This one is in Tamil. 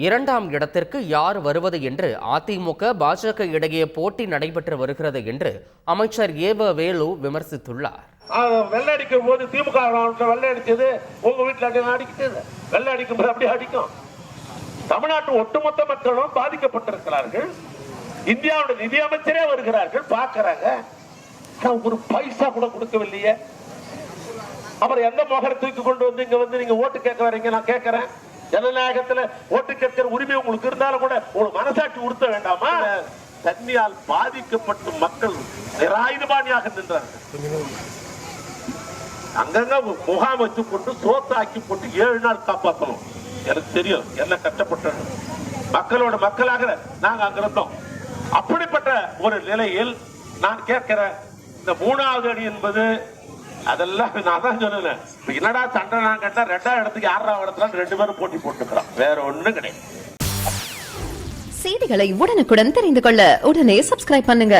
இரண்டாம் இடத்திற்கு யார் வருவது என்று அதிமுக பாஜக இடையே போட்டி நடைபெற்று வருகிறது என்று அமைச்சர் ஏவ வேலு விமர்சித்துள்ளார். வெள்ளை அடிக்கும் போது திமுக வெள்ளை அடிச்சது உங்க வீட்டில் அடிக்கிட்டு வெள்ளை அடிக்கும் போது அப்படி அடிக்கும். தமிழ்நாட்டு ஒட்டுமொத்த மக்களும் பாதிக்கப்பட்டிருக்கிறார்கள். இந்தியாவுடைய நிதியமைச்சரே வருகிறார்கள், பார்க்கிறாங்க. ஒரு பைசா கூட கொடுக்கவில்லையே. அவர் எந்த முகரை தூக்கி கொண்டு வந்து இங்க வந்து நீங்க ஓட்டு கேட்க வரீங்க? நான் கேட்கிறேன், ஜனநாயகத்துல ஓட்டு கேட்கிற உரிமை உங்களுக்கு இருந்தாலும் கூட உங்களுக்கு மனசாட்சி உறுத்த வேண்டாமா? தண்ணியால் பாதிக்கப்பட்டு மக்கள் நிராயுதபாணியாக நின்றார்கள். அங்கங்க முகாம் வச்சு போட்டு சோத்தாக்கி போட்டு 7 நாள் காப்பாற்றணும். எனக்கு தெரியும் என்ன கஷ்டப்பட்ட மக்களோட மக்களாக நாங்க அங்க இருந்தோம். அப்படிப்பட்ட ஒரு நிலையில் நான் கேட்கிறேன், இந்த 3வது அணி என்பது அதெல்லாம் நான் தான் சொன்னேன். என்னடா சண்டை நான் கேட்டா 2ஆம் இடத்துக்கு 6ஆம் இடத்துல 2 பேரும் போட்டி போட்டுக்கிறோம், வேற ஒண்ணும் கிடையாது. செய்திகளை உடனுக்குடன் தெரிந்து கொள்ள உடனே சப்ஸ்கிரைப் பண்ணுங்க.